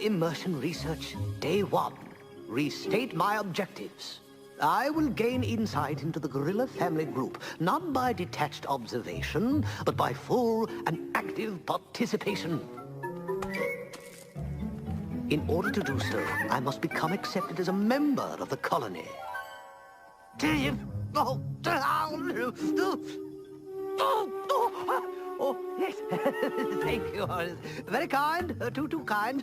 Immersion Research, Day 1. Restate my objectives. I will gain insight into the gorilla family group, not by detached observation, but by full and active participation. In order to do so, I must become accepted as a member of the colony. Oh, yes. Thank you. Very kind. Too kind.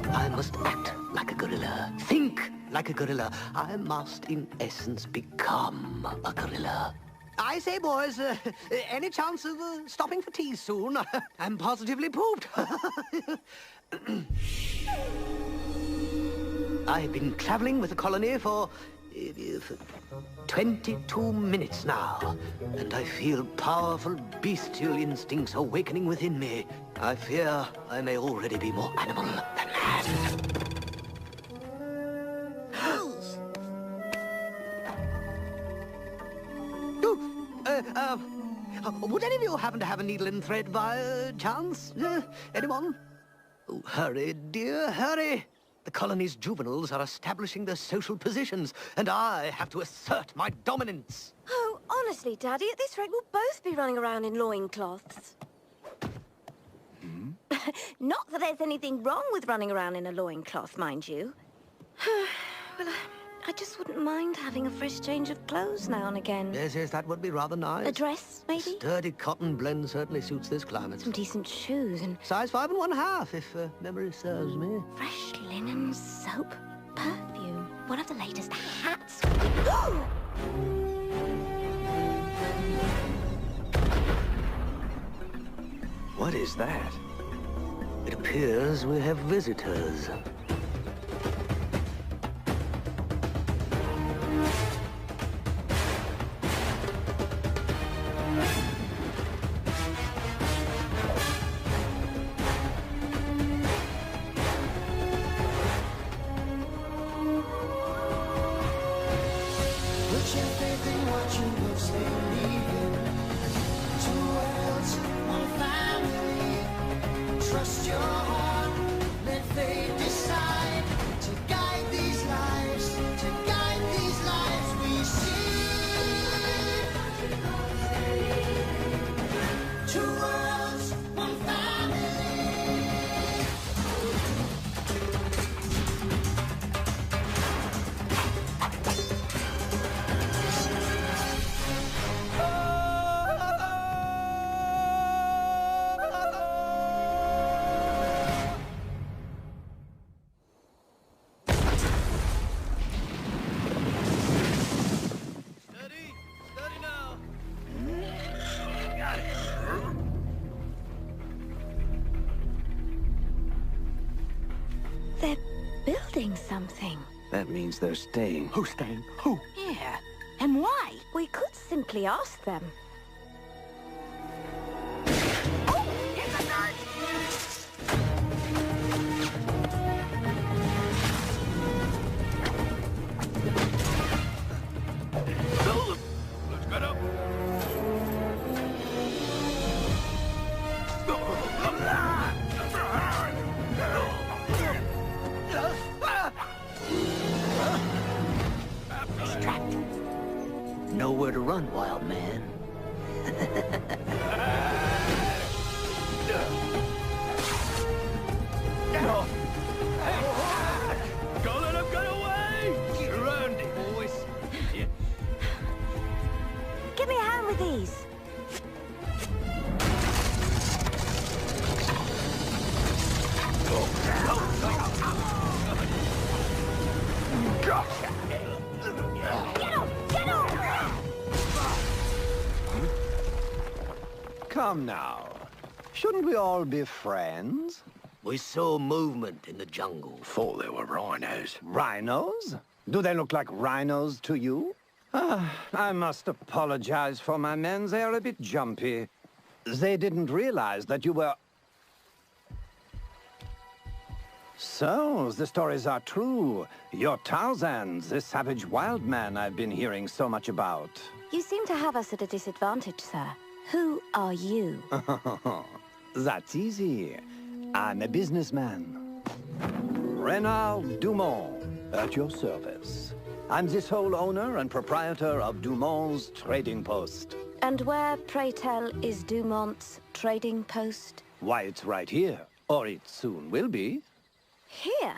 I must act like a gorilla. Think like a gorilla. I must, in essence, become a gorilla. I say, boys, any chance of stopping for tea soon? I'm positively pooped. I've been traveling with the colony for 22 minutes now, and I feel powerful bestial instincts awakening within me. I fear I may already be more animal than man. Would any of you happen to have a needle and thread by chance? Anyone? Oh, hurry, dear, hurry. The colony's juveniles are establishing their social positions, and I have to assert my dominance. Oh, honestly, Daddy, at this rate we'll both be running around in loincloths. Not that there's anything wrong with running around in a loincloth, mind you. Well, I just wouldn't mind having a fresh change of clothes now and again. Yes, that would be rather nice. A dress, maybe? Sturdy cotton blend certainly suits this climate. Some decent shoes and... Size 5 1/2, if memory serves me. Fresh linen, soap, perfume. One of the latest hats. What is that? It appears we have visitors. Trust your heart, let fate decide to guide these lives, we see. Two worlds, one family. They're building something. That means they're staying. Who's staying? Who? Yeah. And why? We could simply ask them. Oh! Hit the knife! Let's get up. Nowhere to run, wild man. Don't let him get away! Surrounded, boys. Give me a hand with these. Come now. Shouldn't we all be friends? We saw movement in the jungle. Thought they were rhinos. Rhinos? Do they look like rhinos to you? I must apologize for my men. They are a bit jumpy. They didn't realize that you were... So, the stories are true. You're Tarzan, the savage wild man I've been hearing so much about. You seem to have us at a disadvantage, sir. Who are you? That's easy. I'm a businessman. Renard Dumont, at your service. I'm the sole owner and proprietor of Dumont's Trading Post. And where, pray tell, is Dumont's trading post? Why, it's right here. Or it soon will be. Here?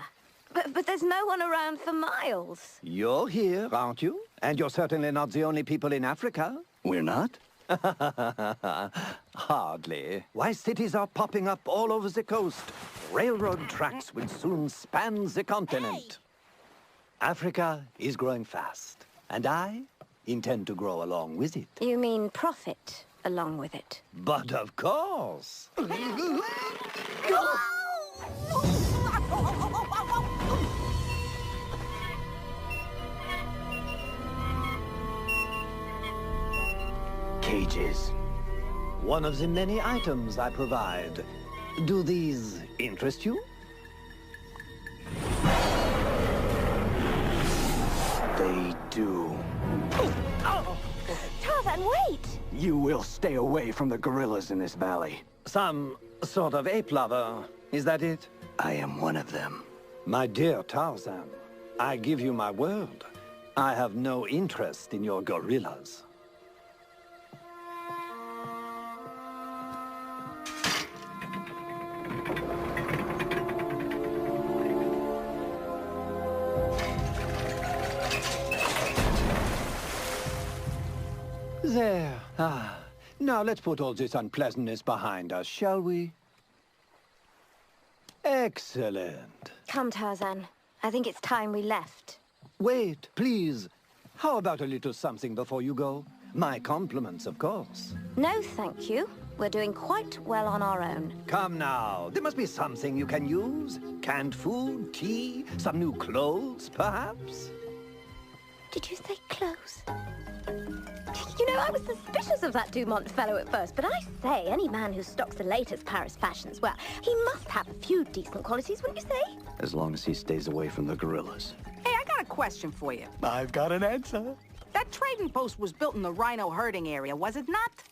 But there's no one around for miles. You're here, aren't you? And you're certainly not the only people in Africa. We're not? Hardly. Why, cities are popping up all over the coast. Railroad tracks will soon span the continent. Africa is growing fast, and I intend to grow along with it. You mean profit along with it? But of course. Cages. One of the many items I provide. Do these interest you? They do. Tarzan, wait! You will stay away from the gorillas in this valley. Some sort of ape lover, is that it? I am one of them. My dear Tarzan, I give you my word. I have no interest in your gorillas. There. Now let's put all this unpleasantness behind us, shall we? Excellent. Come, Tarzan. I think it's time we left. Wait, please. How about a little something before you go? My compliments, of course. No, thank you. We're doing quite well on our own. Come now. There must be something you can use. Canned food, tea, some new clothes, perhaps? Did you say clothes? You know, I was suspicious of that Dumont fellow at first, but I say, any man who stocks the latest Paris fashions, well, he must have a few decent qualities, wouldn't you say? As long as he stays away from the gorillas. Hey, I got a question for you. I've got an answer. That trading post was built in the rhino herding area, was it not?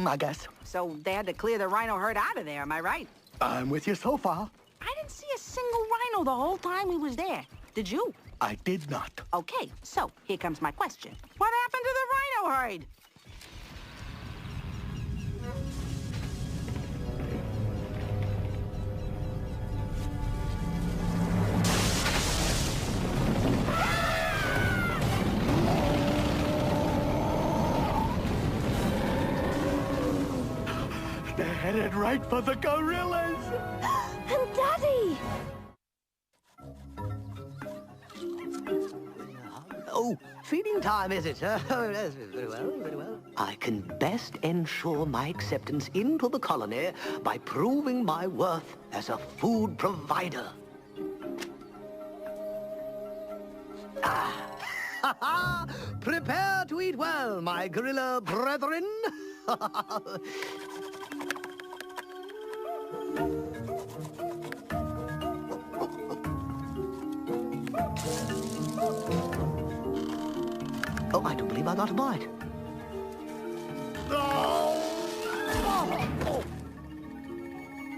I guess. So they had to clear the rhino herd out of there, am I right? I'm with you so far. I didn't see a single rhino the whole time we was there. Did you? I did not. Okay, so here comes my question. What happened to the rhino herd? They're headed right for the gorillas. And Daddy! Oh, feeding time, is it? Oh, yes, very well, very well. I can best ensure my acceptance into the colony by proving my worth as a food provider. Ah! Prepare to eat well, my gorilla brethren. Oh, I do believe I got a bite.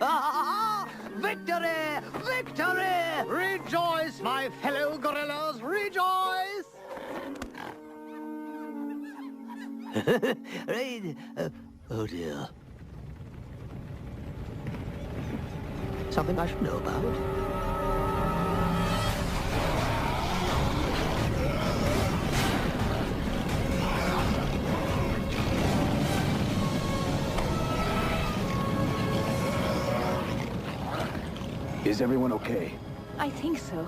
Ah! Victory! Victory! Rejoice, my fellow gorillas, rejoice! Oh dear. Something I should know about? Is everyone okay? I think so.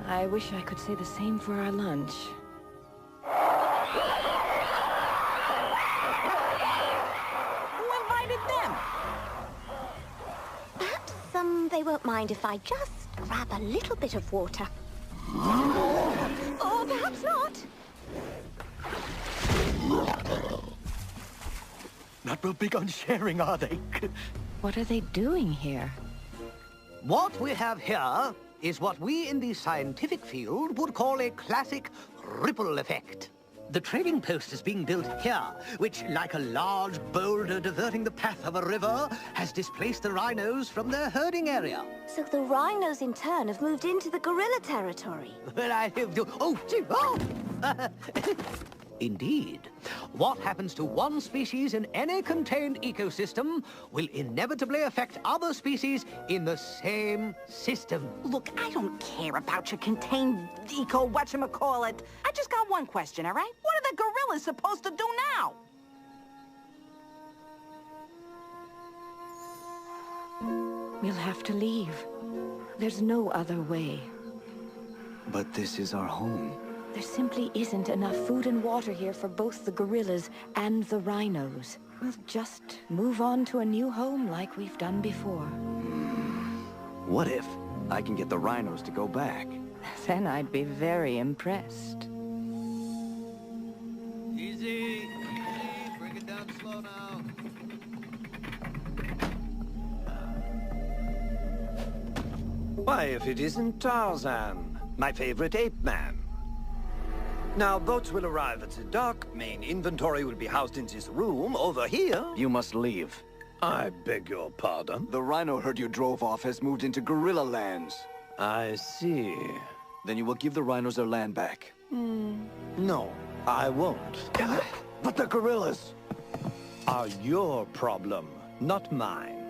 I wish I could say the same for our lunch. Who invited them? Perhaps they won't mind if I just grab a little bit of water. Or perhaps not. Not real big on sharing, are they? What are they doing here? What we have here is what we in the scientific field would call a classic ripple effect. The trading post is being built here, which, like a large boulder diverting the path of a river, has displaced the rhinos from their herding area. So the rhinos, in turn, have moved into the gorilla territory. Well, oh, gee, oh! Indeed. What happens to one species in any contained ecosystem will inevitably affect other species in the same system. Look, I don't care about your contained whatchamacallit. I just got one question, all right? What are the gorillas supposed to do now? We'll have to leave. There's no other way. But this is our home. There simply isn't enough food and water here for both the gorillas and the rhinos. We'll just move on to a new home like we've done before. What if I can get the rhinos to go back? Then I'd be very impressed. Easy, bring it down slow now. Why, if it isn't Tarzan, my favorite ape man. Now, boats will arrive at the dock. Main inventory will be housed in this room over here. You must leave. I beg your pardon? The rhino herd you drove off has moved into gorilla lands. I see. Then you will give the rhinos their land back. No, I won't. But the gorillas! Are your problem, not mine.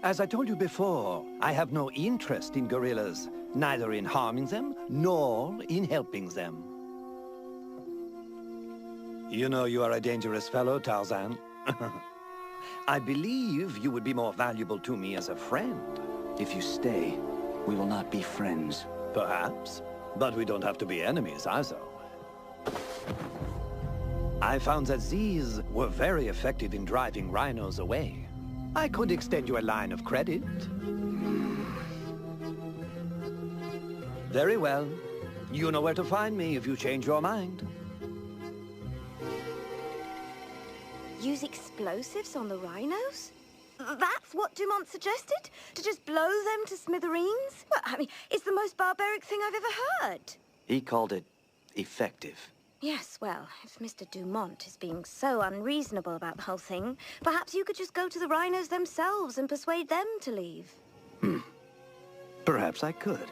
As I told you before, I have no interest in gorillas, neither in harming them, nor in helping them. You know you are a dangerous fellow, Tarzan. I believe you would be more valuable to me as a friend. If you stay, we will not be friends. Perhaps, but we don't have to be enemies either. I found that these were very effective in driving rhinos away. I could extend you a line of credit. Very well. You know where to find me if you change your mind. Use explosives on the rhinos? That's what Dumont suggested? To just blow them to smithereens? Well, I mean, it's the most barbaric thing I've ever heard. He called it effective. Yes, well, if Mr. Dumont is being so unreasonable about the whole thing, perhaps you could just go to the rhinos themselves and persuade them to leave. Perhaps I could.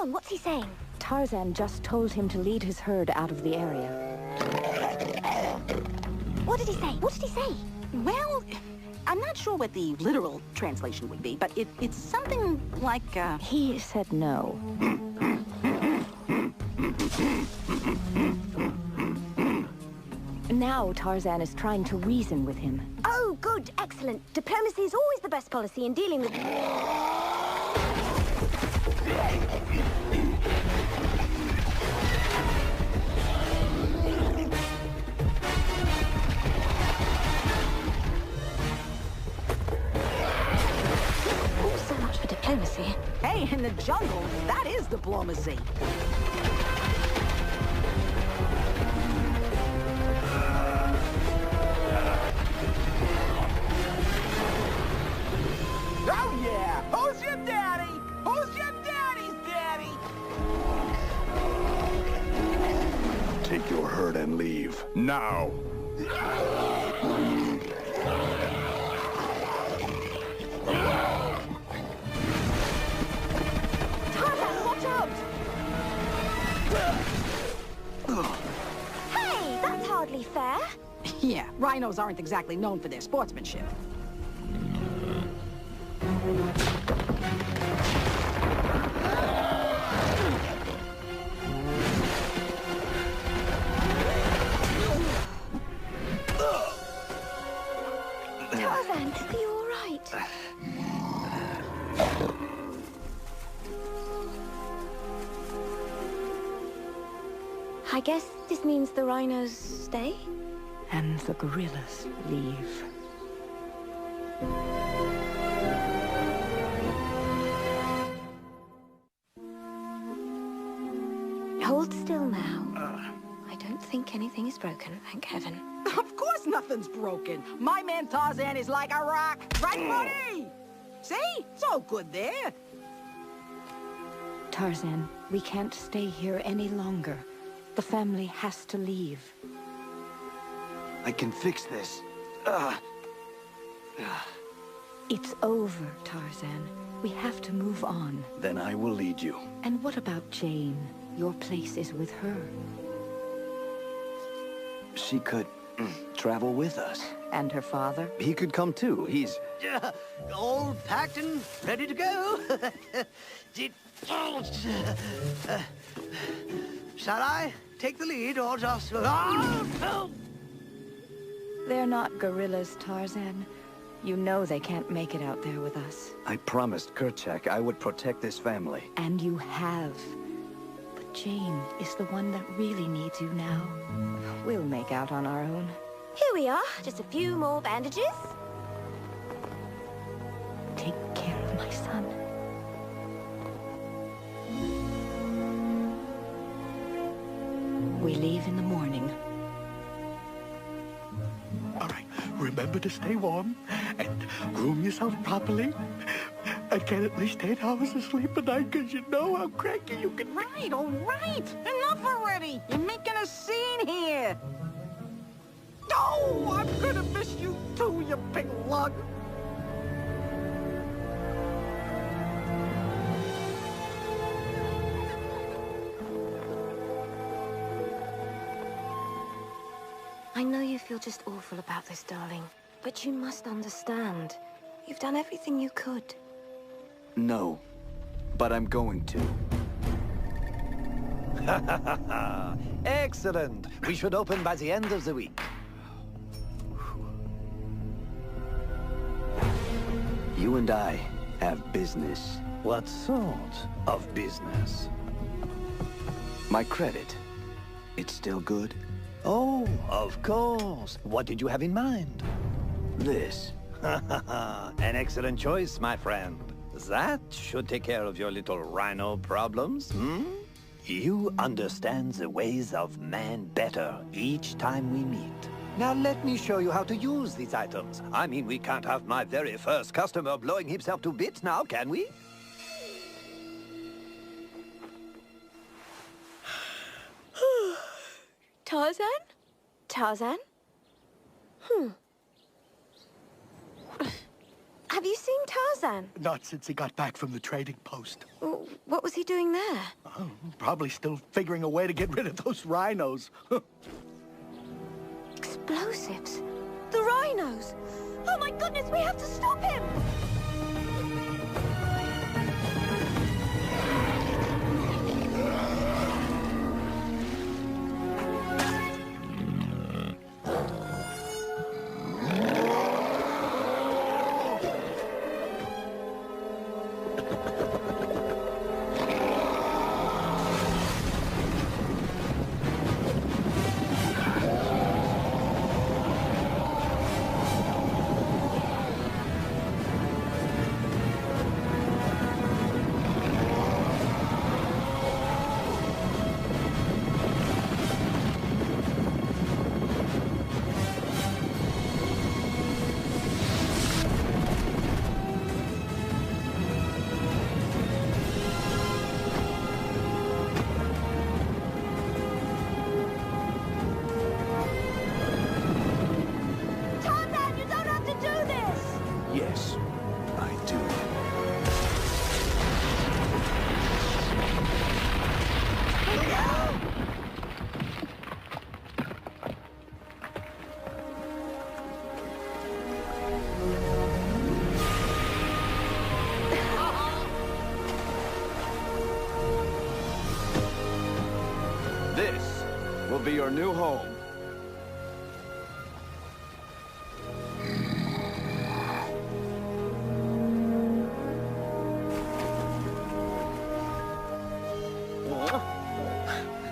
What's he saying? Tarzan just told him to lead his herd out of the area. What did he say? What did he say? Well, I'm not sure what the literal translation would be, but it's something like, He said no. Now Tarzan is trying to reason with him. Oh, good. Excellent. Diplomacy is always the best policy in dealing with... So much for diplomacy. hey, in the jungle, that is diplomacy. Oh, yeah! Who's your daddy? Who's your daddy's daddy? Take your herd and leave. Now! Tarzan, watch out! Hey, that's hardly fair. Yeah, rhinos aren't exactly known for their sportsmanship. Tarzan, are you all right? I guess this means the rhinos stay? And the gorillas leave. Hold still now. I don't think anything is broken, thank heaven. Of course nothing's broken. My man Tarzan is like a rock. Right, buddy? See? It's all good there. Tarzan, we can't stay here any longer. The family has to leave. I can fix this. It's over, Tarzan. We have to move on. Then I will lead you. And what about Jane? Your place is with her. She could travel with us. And her father? He could come too. He's... All packed and ready to go. Shall I take the lead or just... They're not gorillas, Tarzan. You know they can't make it out there with us. I promised Kerchak I would protect this family. And you have. But Jane is the one that really needs you now. We'll make out on our own. Here we are, just a few more bandages. Take care of my son. We leave in the morning. All right, remember to stay warm and groom yourself properly. And get at least 8 hours of sleep a night, because you know how cranky you can be. Right, all right. Enough already. You're making a scene here. Oh, I'm gonna miss you too, you big lug. I know you feel just awful about this, darling. But you must understand. You've done everything you could. No, but I'm going to. Excellent. We should open by the end of the week. You and I have business. What sort of business? My credit, it's still good? Oh, of course. What did you have in mind? This. An excellent choice, my friend. That should take care of your little rhino problems, hmm? You understand the ways of man better each time we meet. Now let me show you how to use these items. I mean, we can't have my very first customer blowing himself to bits now, can we? Tarzan? Tarzan? Have you seen Tarzan? Not since he got back from the trading post. What was he doing there? Oh, probably still figuring a way to get rid of those rhinos. Explosives? The rhinos? Oh my goodness, we have to stop him! Yes, I do. This will be your new home.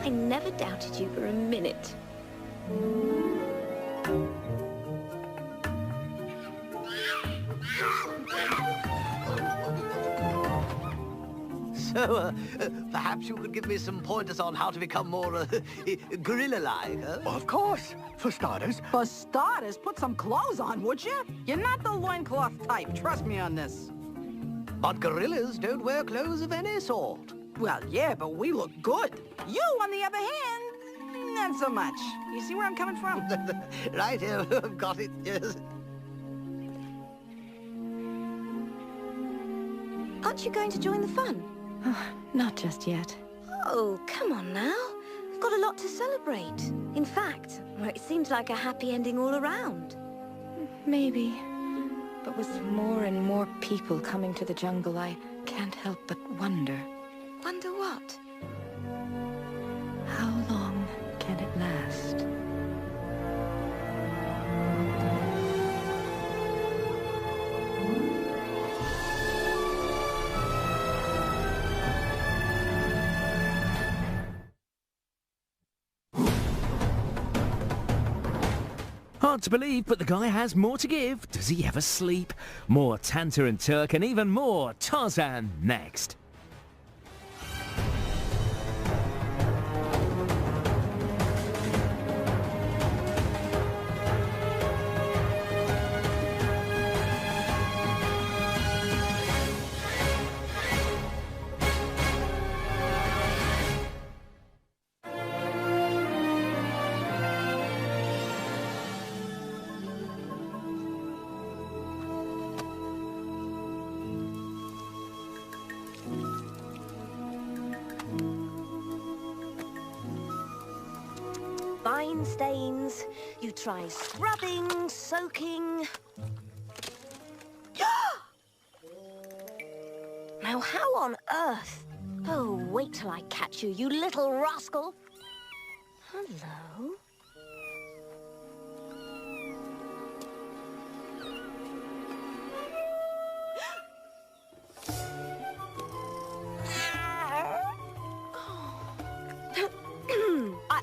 I never doubted you for a minute. So, perhaps you could give me some pointers on how to become more gorilla-like, huh? Of course. For starters, For starters, put some clothes on, would you? You're not the loincloth type, trust me on this. But gorillas don't wear clothes of any sort. Well, yeah, but we look good. You, on the other hand, not so much. You see where I'm coming from? Right here, I've got it, yes. Aren't you going to join the fun? Not just yet. Oh, come on now. We've got a lot to celebrate. In fact, well, it seems like a happy ending all around. Maybe. But with more and more people coming to the jungle, I can't help but wonder. Wonder what? How long can it last? Hard to believe, but the guy has more to give. Does he ever sleep? More Tanta and Turk and even more Tarzan next. Fine stains. You try scrubbing, soaking. Now, how on earth? Oh, wait till I catch you, you little rascal. Hello?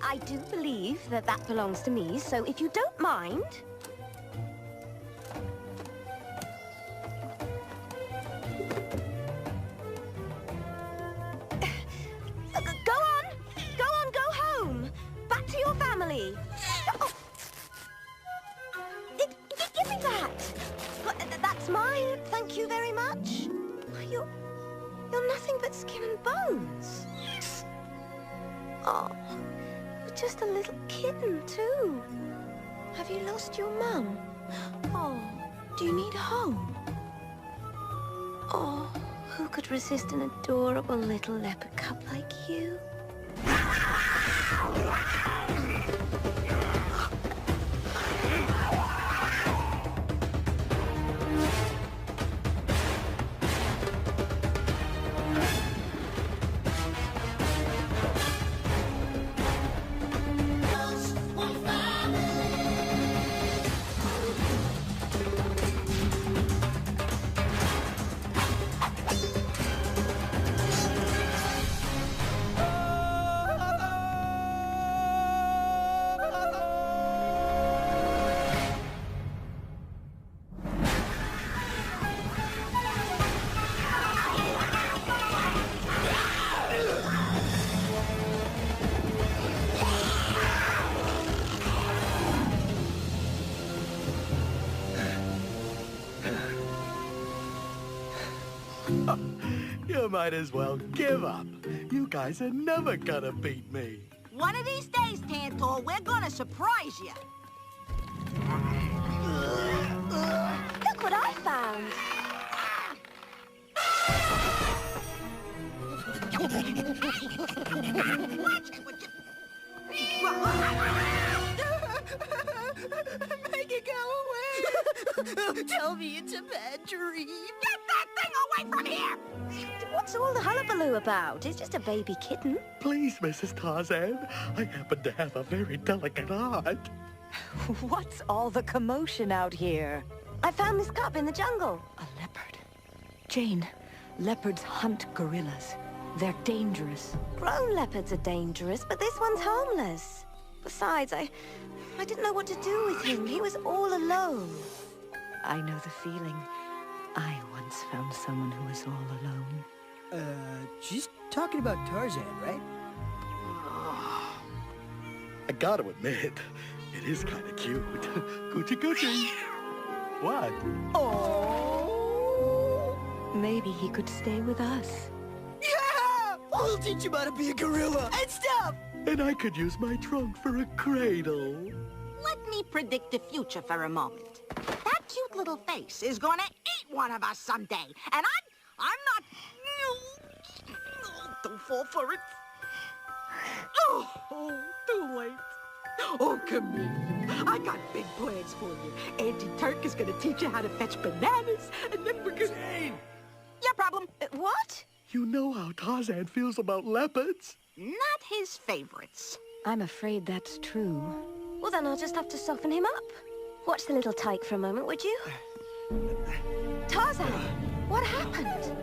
I do believe that that belongs to me, so if you don't mind... Go on, go home! Back to your family! Oh. Give me that! That's mine, thank you very much. You're nothing but skin and bones. Oh... just a little kitten, too. Have you lost your mum? Oh, do you need a home? Oh, who could resist an adorable little leopard cub like you? You might as well give up. You guys are never gonna beat me. One of these days, Tantor, we're gonna surprise you. Look what I found! Make it go away! Tell me it's a bad dream. Get that thing away from here! What's all the hullabaloo about? It's just a baby kitten. Please, Mrs. Tarzan. I happen to have a very delicate heart. What's all the commotion out here? I found this cub in the jungle. A leopard. Jane, leopards hunt gorillas. They're dangerous. Grown leopards are dangerous, but this one's harmless. Besides, I didn't know what to do with him. He was all alone. I know the feeling. I once found someone who was all alone. She's talking about Tarzan, right? I gotta admit, it is kind of cute. Coochie coochie. What? Oh! Maybe he could stay with us. Yeah! We'll teach him how to be a gorilla and stuff! And I could use my trunk for a cradle. Let me predict the future for a moment. That cute little face is gonna eat one of us someday, and I'm not... Don't fall for it. Oh, too late. Oh, come here. I got big plans for you. Auntie Turk is gonna teach you how to fetch bananas, and then we're gonna... Jane! Your problem. What? You know how Tarzan feels about leopards. Not his favorites. I'm afraid that's true. Well, then I'll just have to soften him up. Watch the little tyke for a moment, would you? Tarzan, what happened?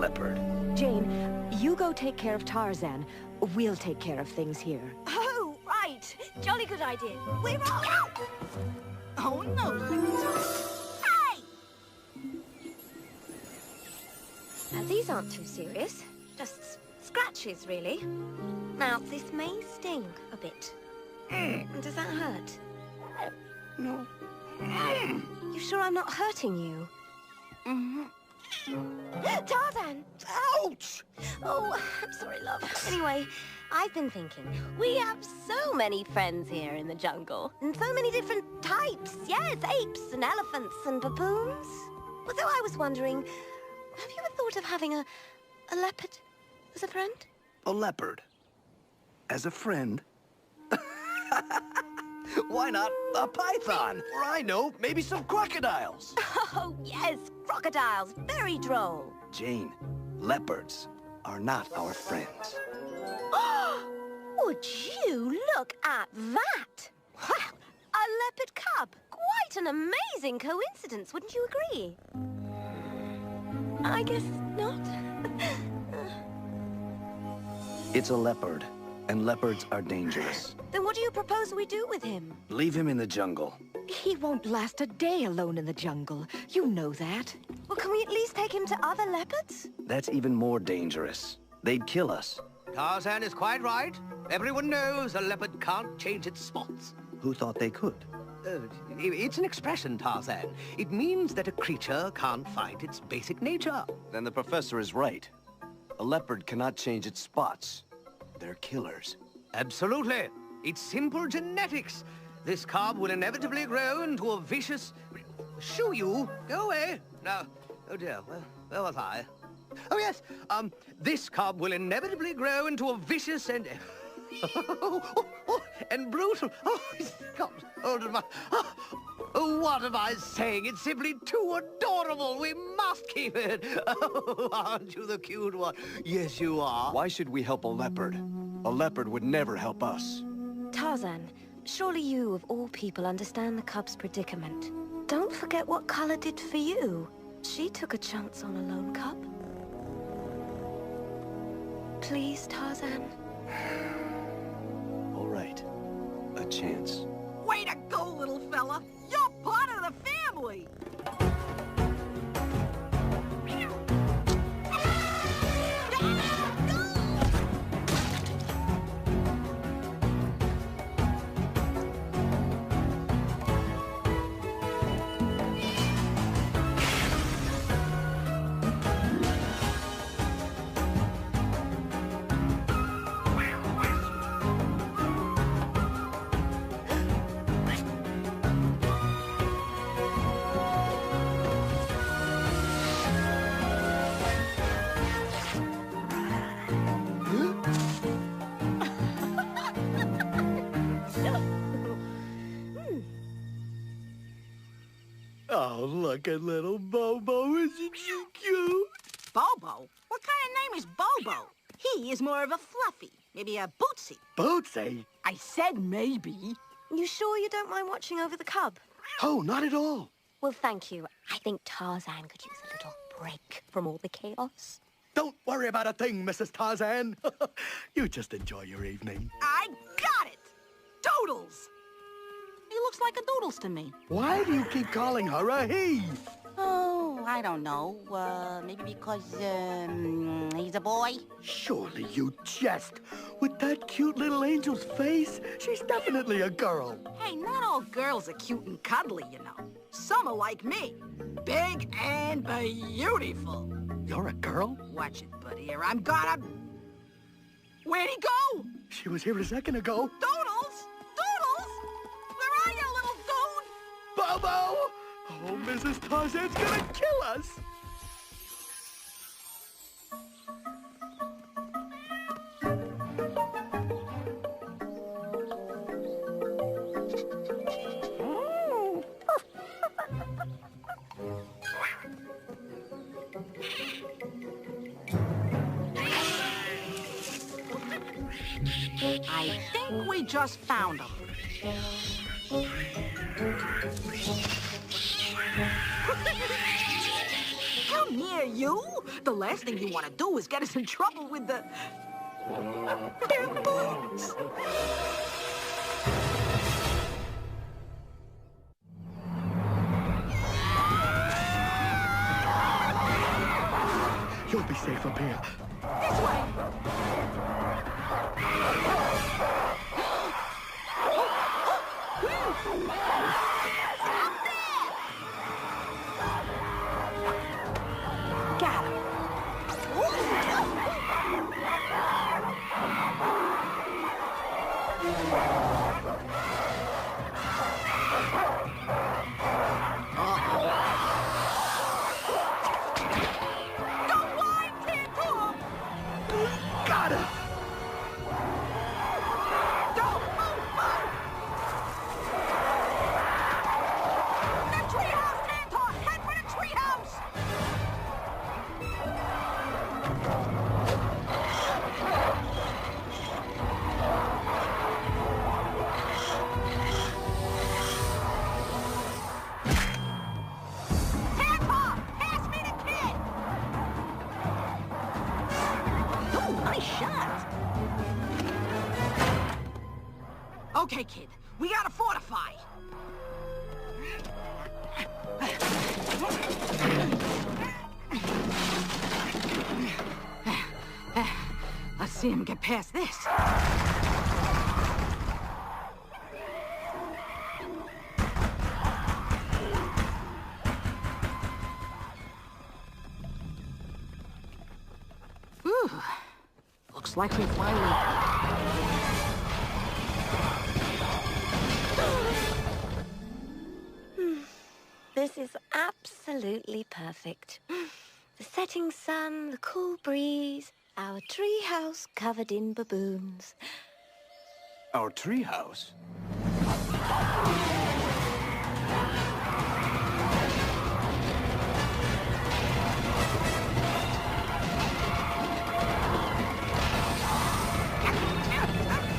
Leopard. Jane, you go take care of Tarzan. We'll take care of things here. Oh, right. Jolly good idea. We're off. Oh, no. Hey! Now, these aren't too serious. Just scratches, really. Now, this may sting a bit. Does that hurt? No. You sure I'm not hurting you? Tarzan! Ouch! Oh, I'm sorry, love. Anyway, I've been thinking, we have so many friends here in the jungle. And so many different types. Yes, apes and elephants and baboons. Well, so I was wondering, have you ever thought of having a leopard as a friend? A leopard? As a friend? Why not a python? Or I know, maybe some crocodiles. Oh, yes, crocodiles. Very droll. Jane, leopards are not our friends. Would you look at that? Wow, a leopard cub. Quite an amazing coincidence, wouldn't you agree? I guess not. It's a leopard, and leopards are dangerous. Then what do you propose we do with him? Leave him in the jungle. He won't last a day alone in the jungle. You know that. Well, can we at least take him to other leopards? That's even more dangerous. They'd kill us. Tarzan is quite right. Everyone knows a leopard can't change its spots. Who thought they could? It's an expression, Tarzan. It means that a creature can't find its basic nature. Then the professor is right. A leopard cannot change its spots. They're killers. Absolutely. It's simple genetics. This cub will inevitably grow into a vicious... Shoo you! Go away! No. Oh dear, where was I? Oh yes, this cub will inevitably grow into a vicious and... and brutal... Oh, he's got hold of my... Oh, what am I saying? It's simply too adorable. We must keep it. Oh, aren't you the cute one? Yes, you are. Why should we help a leopard? A leopard would never help us. Tarzan, surely you, of all people, understand the cub's predicament. Don't forget what Color did for you. She took a chance on a lone cub. Please, Tarzan. All right. A chance. Way to go, little fella. You're part of the family. Oh, look at little Bobo. Isn't she cute? Bobo? What kind of name is Bobo? He is more of a Fluffy. Maybe a Bootsy. Bootsy? I said maybe. You sure you don't mind watching over the cub? Oh, not at all. Well, thank you. I think Tarzan could use a little break from all the chaos. Don't worry about a thing, Mrs. Tarzan. You just enjoy your evening. I got it! Doodles! He looks like a Doodles to me. Why do you keep calling her a he? Oh, I don't know. Maybe because, he's a boy? Surely you jest. With that cute little angel's face, she's definitely a girl. Hey, not all girls are cute and cuddly, you know. Some are like me. Big and beautiful. You're a girl? Watch it, buddy, or I'm gonna... Where'd he go? She was here a second ago. Doodles! Doodles! Where are you, little dude? Bobo! Oh, Mrs. Tarzan's gonna kill us! I think we just found him. Come here, you! The last thing you want to do is get us in trouble with the... boots! You'll be safe up here. This way! Got him. Don't whine, Ppae-kkom! Got it! Don't move! The treehouse, Anton! Head for the treehouse! Anton! Pass me the kid! Oh, nice shot! Okay, kid. We gotta fortify. Let's see him get past this. Whew. Looks like we finally... This is absolutely perfect. The setting sun, the cool breeze, our treehouse covered in baboons. Our treehouse?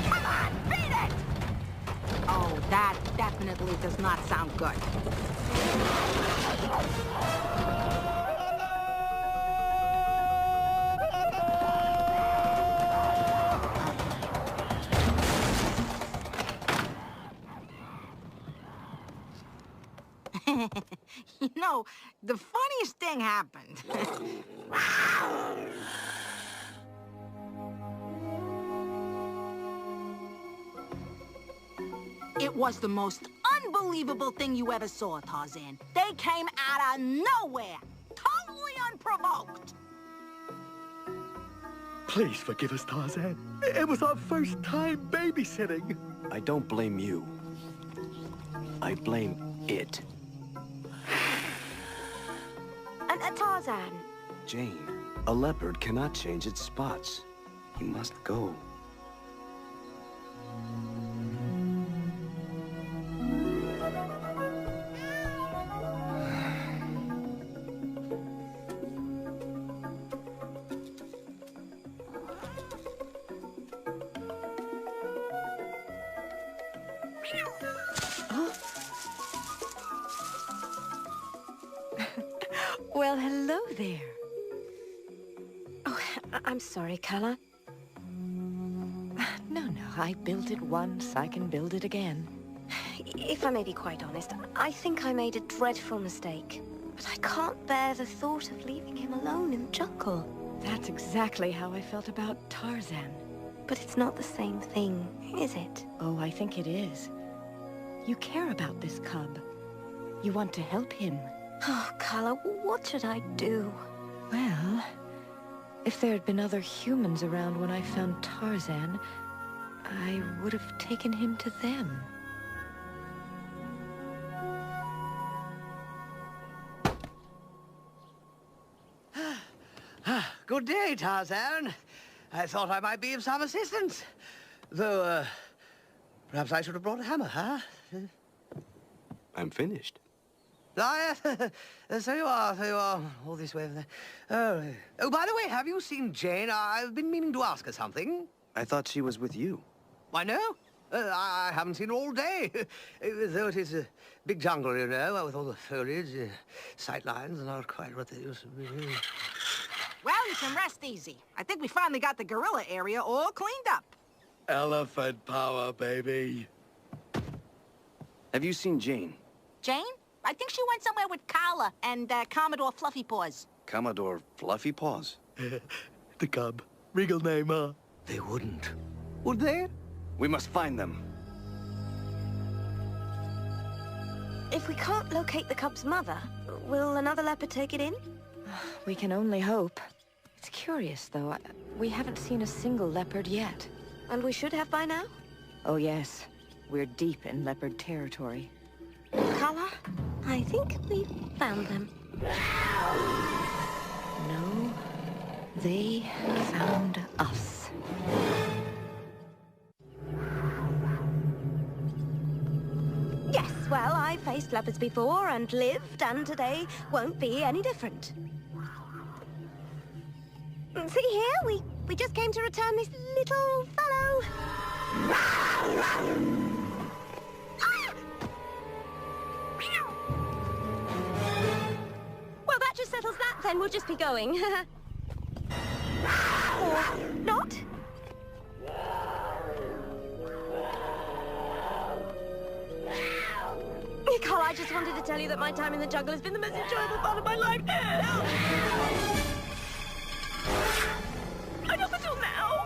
Come on, beat it! Oh, that definitely does not sound good. You know, the funniest thing happened. It was the most unbelievable thing you ever saw, Tarzan. They came out of nowhere, totally unprovoked. Please forgive us, Tarzan. It was our first time babysitting. I don't blame you. I blame it. And Tarzan. Jane, a leopard cannot change its spots. He must go. Well, hello there. I'm sorry, Kala. No, I built it once, I can build it again. If I may be quite honest, I think I made a dreadful mistake. But I can't bear the thought of leaving him alone in the jungle. That's exactly how I felt about Tarzan. But it's not the same thing, is it? Oh, I think it is. You care about this cub. You want to help him. Oh, Kala, what should I do? Well, if there had been other humans around when I found Tarzan, I would have taken him to them. Good day, Tarzan. I thought I might be of some assistance. Though, perhaps I should have brought a hammer, huh? I'm finished. Ah, yes. So you are. All this way. Oh, by the way, have you seen Jane? I've been meaning to ask her something. I thought she was with you. I know. I haven't seen her all day. Though it is a big jungle, you know, with all the foliage, sight lines are not quite what they used to be. Well, you can rest easy. I think we finally got the gorilla area all cleaned up. Elephant power, baby. Have you seen Jane? Jane? I think she went somewhere with Kala and Commodore Fluffy Paws. Commodore Fluffy Paws? The cub. Regal name, huh? They wouldn't. Would they? We must find them. If we can't locate the cub's mother, will another leopard take it in? We can only hope. It's curious, though. We haven't seen a single leopard yet. And we should have by now? Oh, yes. We're deep in leopard territory. Kala, I think we've found them. No, they found us. Yes, well, I faced leopards before and lived, and today won't be any different. See here, we just came to return this little fellow. Well, that just settles that, then. We'll just be going. Or not. Carl, I just wanted to tell you that my time in the jungle has been the most enjoyable part of my life. I know until now.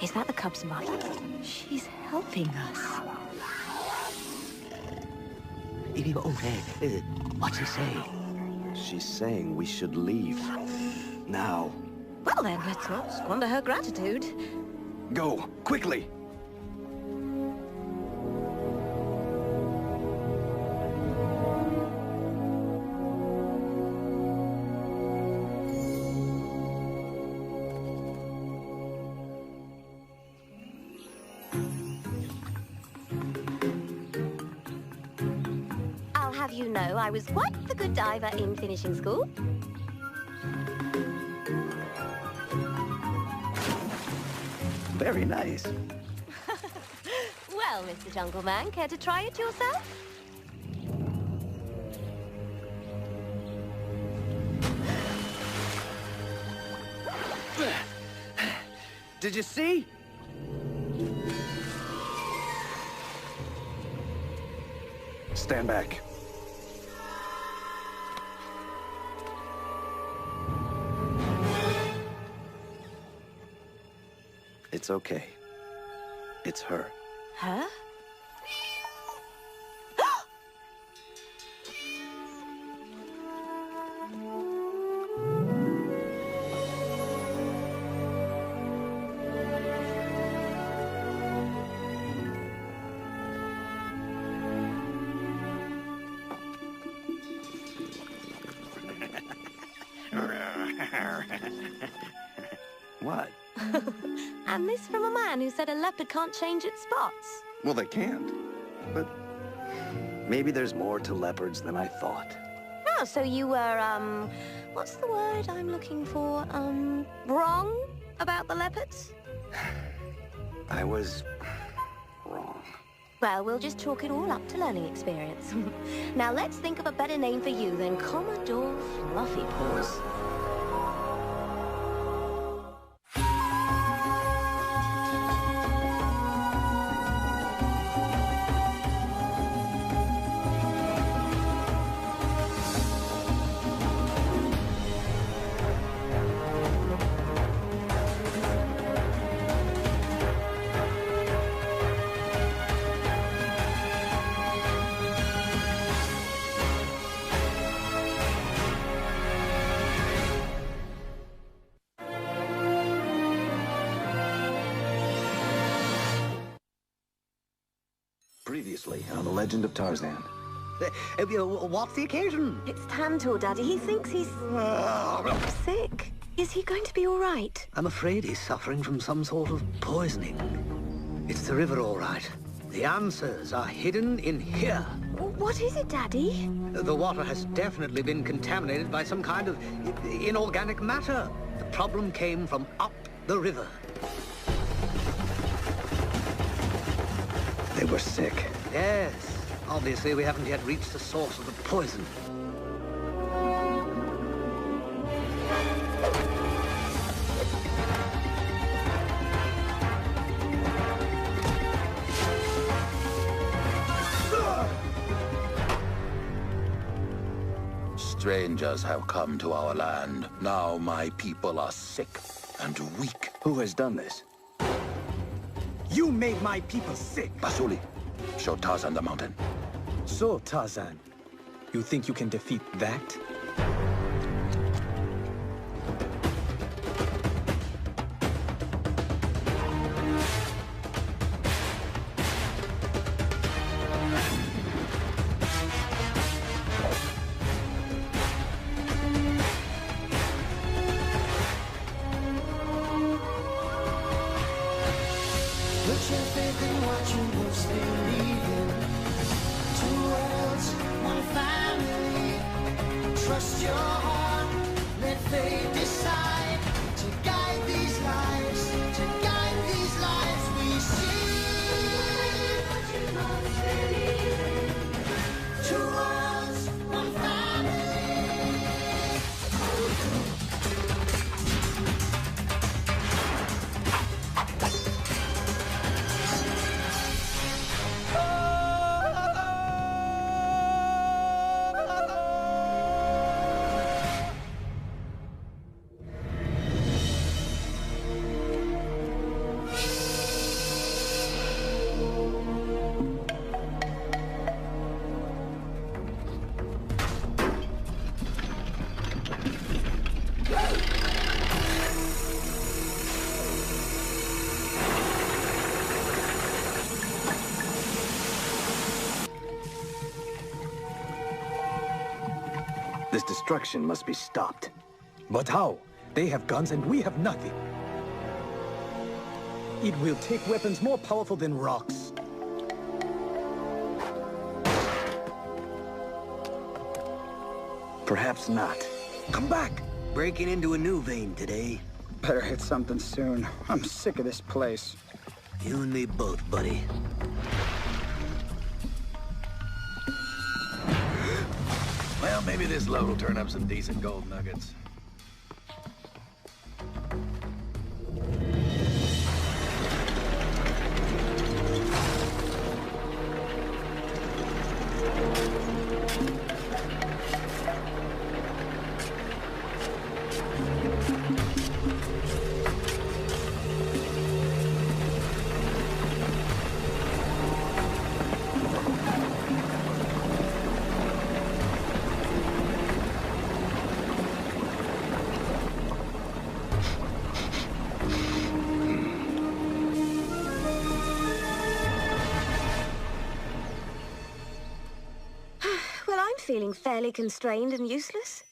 Is that the cub's mother? She's helping us. What's he saying? She's saying we should leave. Now. Well then, let's not squander her gratitude. Go, quickly! I'll have you know I was quite the good diver in finishing school. Very nice. Well, Mr. Jungle Man, care to try it yourself? Did you see? Stand back. It's okay. It's her. Her? What? And this from a man who said a leopard can't change its spots. Well, they can't. But maybe there's more to leopards than I thought. Oh, so you were, what's the word I'm looking for? Wrong about the leopards? I was wrong. Well, we'll just chalk it all up to learning experience. Now let's think of a better name for you than Commodore Fluffy Paws. Previously on The Legend of Tarzan. What's the occasion? It's Tantor, Daddy. He thinks he's sick. Is he going to be all right? I'm afraid he's suffering from some sort of poisoning. It's the river, all right. The answers are hidden in here. What is it, Daddy? The water has definitely been contaminated by some kind of inorganic matter. The problem came from up the river. They were sick. Yes. Obviously, we haven't yet reached the source of the poison. Strangers have come to our land. Now my people are sick and weak. Who has done this? You made my people sick. Basuli, show Tarzan the mountain. So, Tarzan, you think you can defeat that? Put your faith in what you most believe in. Two worlds, one family. Trust your heart, let fate decide. To guide these lives, to guide these lives we see. What you most believe in. Two worlds, one family. destruction must be stopped. But how? They have guns and we have nothing. It will take weapons more powerful than rocks. Perhaps not. Come back! Breaking into a new vein today. Better hit something soon. I'm sick of this place. You and me both, buddy. Well, maybe this load will turn up some decent gold nuggets. Feeling fairly constrained and useless?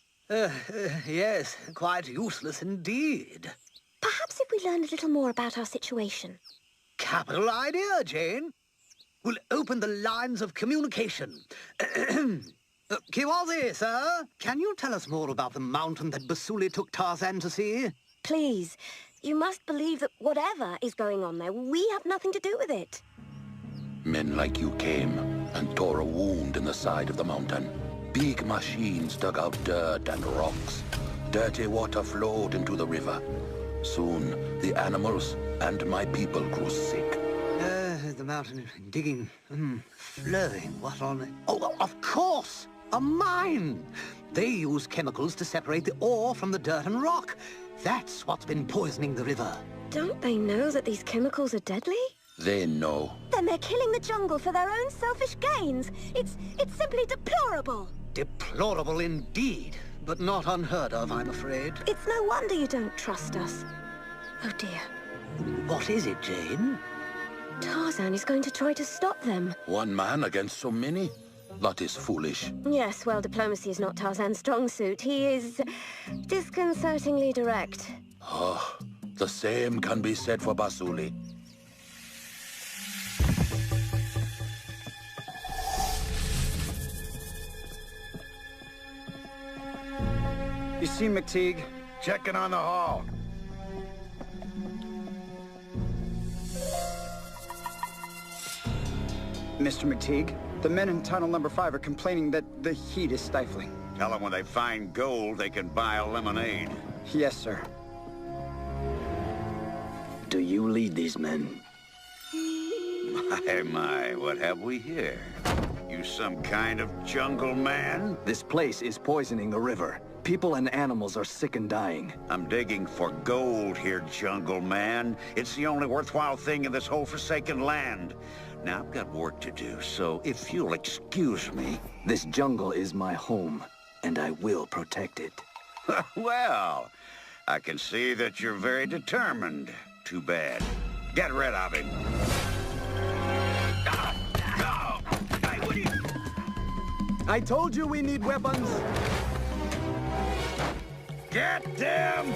Yes, quite useless indeed. Perhaps if we learn a little more about our situation. Capital idea, Jane. We'll open the lines of communication. Kiwazi, sir, can you tell us more about the mountain that Basuli took Tarzan to see? Please, you must believe that whatever is going on there, we have nothing to do with it. Men like you came and tore a wound in the side of the mountain. Big machines dug out dirt and rocks. Dirty water flowed into the river. Soon, the animals and my people grew sick. The mountain digging, flowing, what on... Oh, of course! A mine! They use chemicals to separate the ore from the dirt and rock. That's what's been poisoning the river. Don't they know that these chemicals are deadly? They know. Then they're killing the jungle for their own selfish gains. It's simply deplorable. Deplorable indeed, but not unheard of, I'm afraid. It's no wonder you don't trust us. Oh dear. What is it, Jane? Tarzan is going to try to stop them. One man against so many? That is foolish. Yes, well, diplomacy is not Tarzan's strong suit. He is disconcertingly direct. Oh, the same can be said for Basuli. You see McTeague? Checking on the hall. Mr. McTeague, the men in tunnel number 5 are complaining that the heat is stifling. Tell them when they find gold, they can buy a lemonade. Yes, sir. Do you lead these men? My, what have we here? You some kind of jungle man? This place is poisoning the river. People and animals are sick and dying. I'm digging for gold here, jungle man. It's the only worthwhile thing in this whole forsaken land. Now, I've got work to do, so if you'll excuse me... This jungle is my home, and I will protect it. Well, I can see that you're very determined. Too bad. Get rid of him. I told you we need weapons. Get them!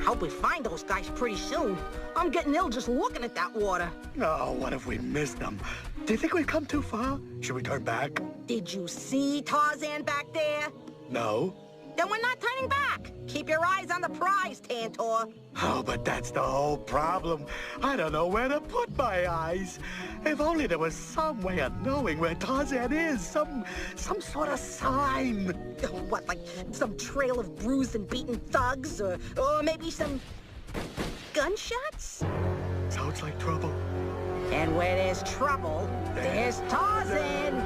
Hope we find those guys pretty soon. I'm getting ill just looking at that water. Oh, what if we missed them? Do you think we've come too far? Should we turn back? Did you see Tarzan back there? No. Then we're not turning back. Keep your eyes on the prize, Tantor. Oh, but that's the whole problem. I don't know where to put my eyes. If only there was some way of knowing where Tarzan is. Some sort of sign. What, like some trail of bruised and beaten thugs? Or maybe some gunshots? Sounds like trouble. And where there's trouble, there's Tarzan.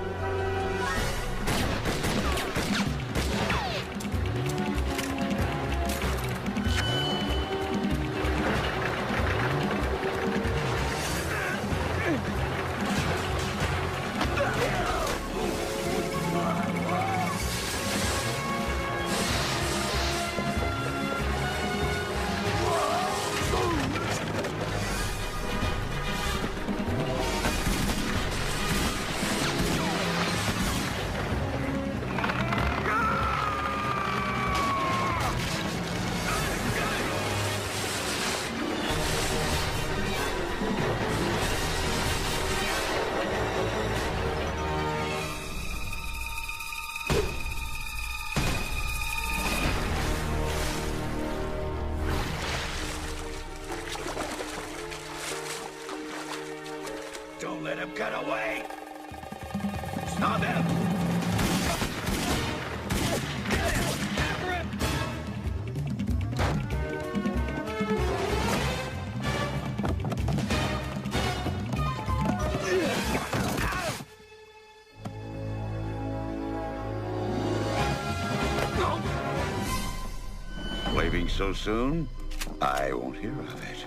Stop him! Leaving so soon? I won't hear of it.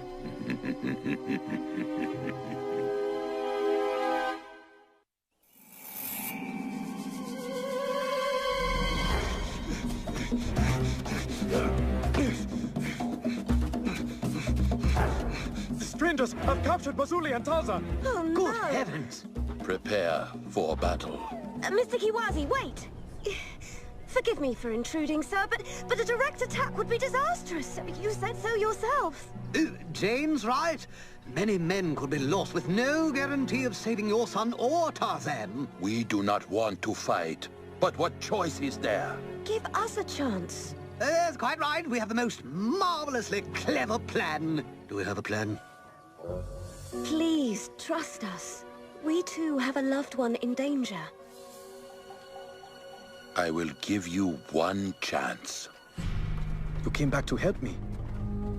The strangers have captured Basuli and Tarzan. Oh, no. Good heavens! Prepare for battle. Mr. Kiwazi, wait! Forgive me for intruding, sir, but a direct attack would be disastrous. You said so yourself. Jane's right. Many men could be lost with no guarantee of saving your son or Tarzan. We do not want to fight, but what choice is there? Give us a chance. Yes, quite right. We have the most marvelously clever plan. Do we have a plan? Please, trust us. We too have a loved one in danger. I will give you one chance. You came back to help me,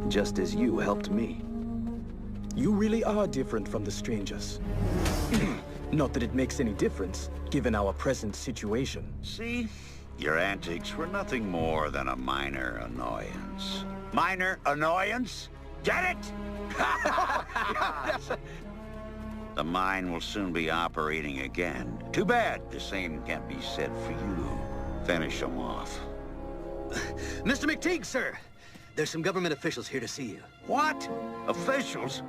just as you helped me. You really are different from the strangers. Not that it makes any difference, given our present situation. See? Your antics were nothing more than a minor annoyance. Minor annoyance? Get it? The mine will soon be operating again. Too bad the same can't be said for you. Finish them off. Mr. McTeague, sir. There's some government officials here to see you. What? Officials?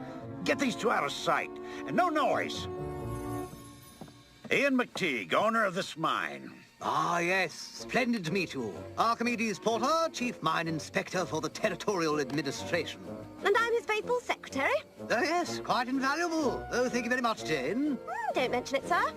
Get these two out of sight. And no noise. Ian McTeague, owner of this mine. Ah, yes. Splendid to meet you. Archimedes Porter, Chief Mine Inspector for the Territorial Administration. And I'm his faithful secretary. Oh, yes. Quite invaluable. Oh, thank you very much, Jane. Don't mention it, sir.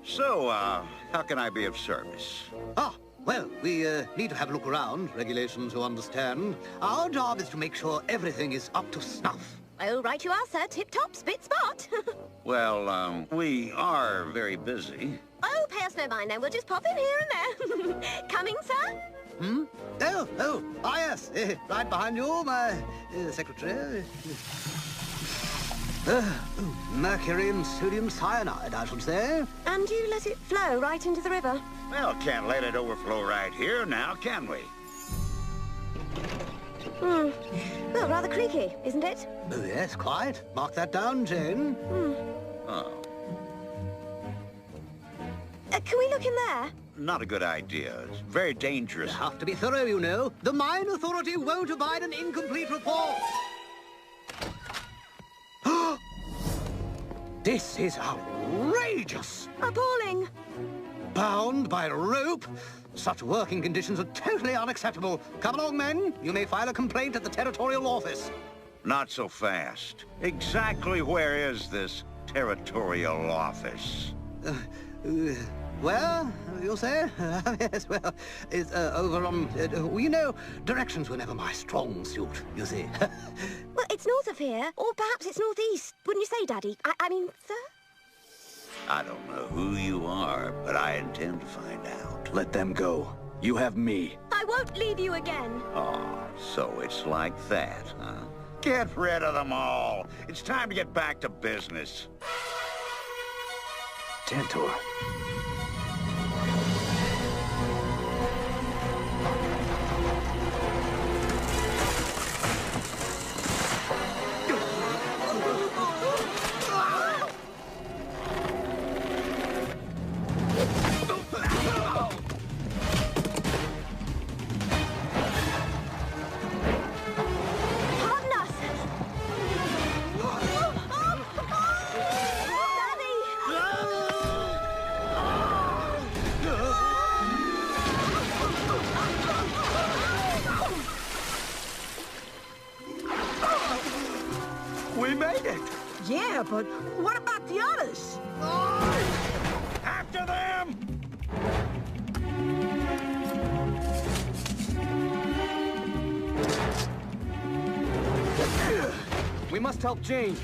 So, how can I be of service? Ah, well, we need to have a look around. Regulations, you understand. Our job is to make sure everything is up to snuff. Oh, right you are, sir. Tip-top, spit-spot. Well, we are very busy. Oh, pay us no mind then. We'll just pop in here and there. Coming, sir? Hmm? Oh, yes. Right behind you, my secretary. Mercury and sodium cyanide, I should say. And you let it flow right into the river? Well, can't let it overflow right here now, can we? Well, rather creaky, isn't it? Oh, yes, quite. Mark that down, Jane. Oh. Can we look in there? Not a good idea. It's very dangerous. You have to be thorough, you know. The Mine Authority won't abide an incomplete report. This is outrageous! Appalling! Bound by rope? Such working conditions are totally unacceptable. Come along, men. You may file a complaint at the Territorial Office. Not so fast. Exactly where is this Territorial Office? Where, you'll say? Yes, well, it's over on... you know, directions were never my strong suit, you see. Well, it's north of here, or perhaps it's northeast. Wouldn't you say, Daddy? I mean, sir? I don't know who you are, but I intend to find out. Let them go. You have me. I won't leave you again. Oh, so it's like that, huh? Get rid of them all. It's time to get back to business. Tantor. We made it! Yeah, but what about the others? After them! We must help Jane.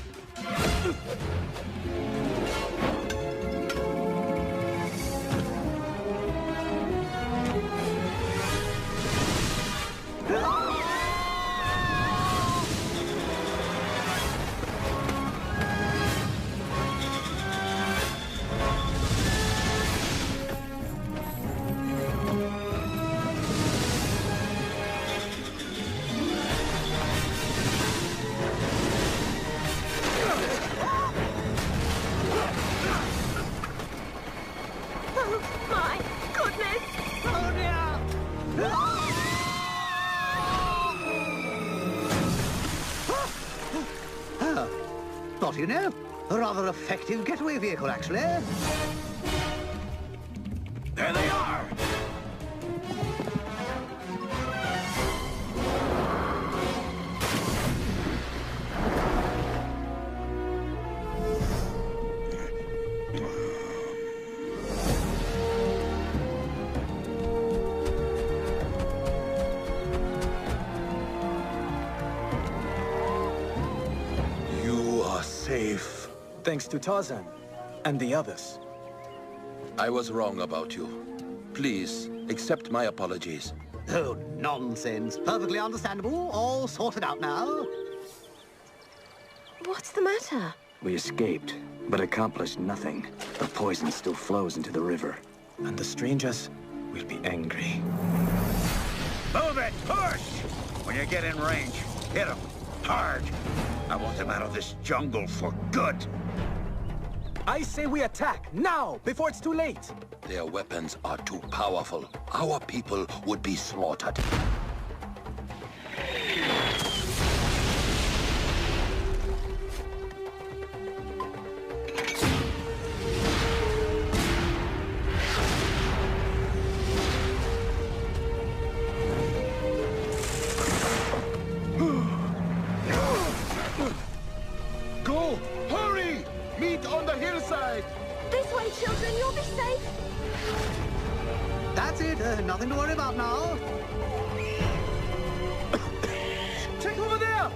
Oh, my goodness! Oh, dear! Oh, what do you know? A rather effective getaway vehicle, actually. There they are! Safe. Thanks to Tarzan and the others. I was wrong about you. Please, accept my apologies. Oh, nonsense. Perfectly understandable. All sorted out now. What's the matter? We escaped, but accomplished nothing. The poison still flows into the river. And the strangers will be angry. Move it! Push! When you get in range, hit them. Hard! I want them out of this jungle for good. I say we attack, now, before it's too late! Their weapons are too powerful. Our people would be slaughtered. Go! Hurry! Meet on the hillside! This way, children, you'll be safe. That's it. Nothing to worry about now. Check over there!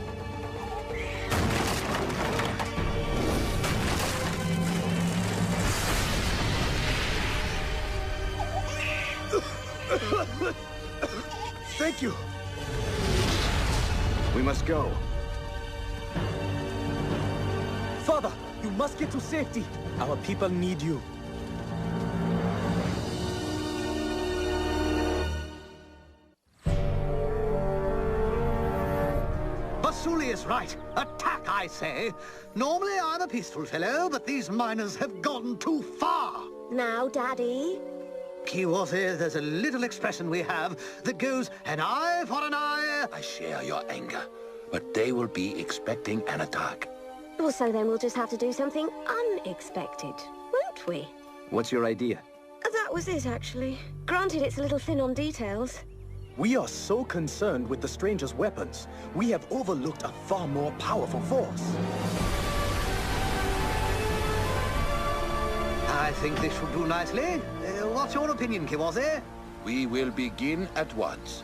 Thank you. We must go. Father, you must get to safety. Our people need you. Basuli is right. Attack, I say. Normally I'm a peaceful fellow, but these miners have gone too far. Now, Daddy. Kiwaze, there's a little expression we have that goes, an eye for an eye. I share your anger, but they will be expecting an attack. Well, so then we'll just have to do something unexpected, won't we? What's your idea? That was it, actually. Granted, it's a little thin on details. We are so concerned with the stranger's weapons, we have overlooked a far more powerful force. I think this should do nicely. What's your opinion, Kiwaze? We will begin at once.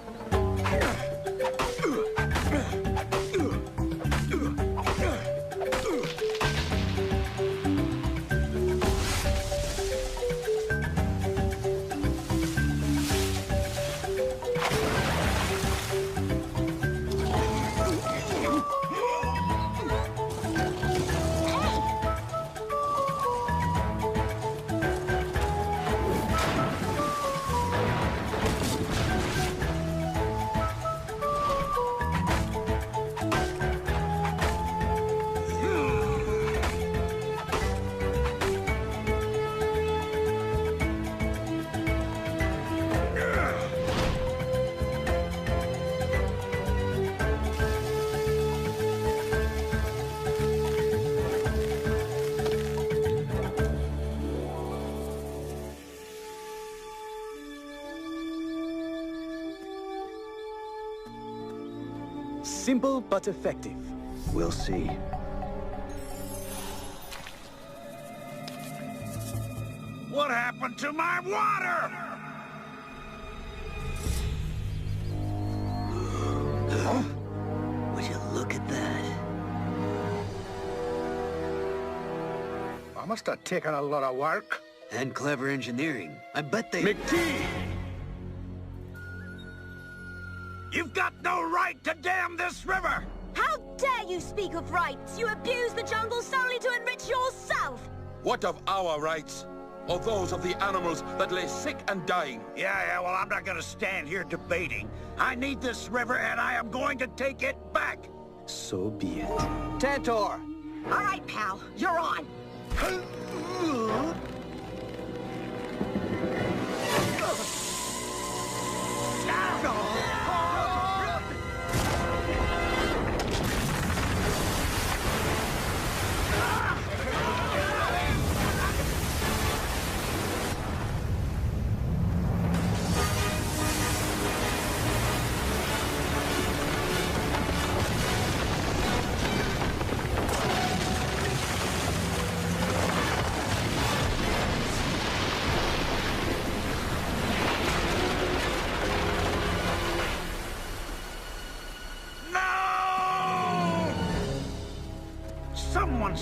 Simple but effective. We'll see. What happened to my water? Would you look at that? I must have taken a lot of work. And clever engineering. I bet they... McTee! You've got no right to dam this river! How dare you speak of rights? You abuse the jungle solely to enrich yourself! What of our rights? Or those of the animals that lay sick and dying? Yeah, well, I'm not gonna stand here debating. I need this river, and I am going to take it back! So be it. Tantor! All right, pal, you're on.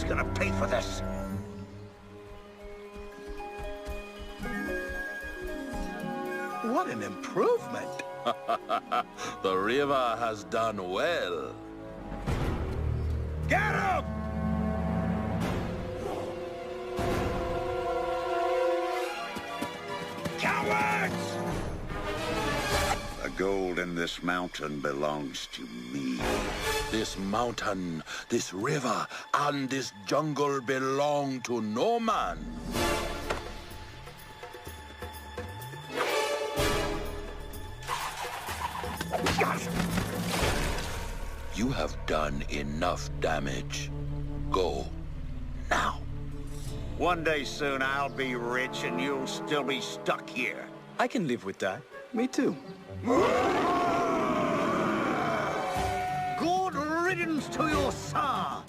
Who's gonna pay for this? What an improvement! The river has done well. Get him! Cowards! The gold in this mountain belongs to me. This mountain, this river, and this jungle belong to no man. You have done enough damage. Go. Now. One day soon I'll be rich and you'll still be stuck here. I can live with that. Me too. Good riddance to your sir.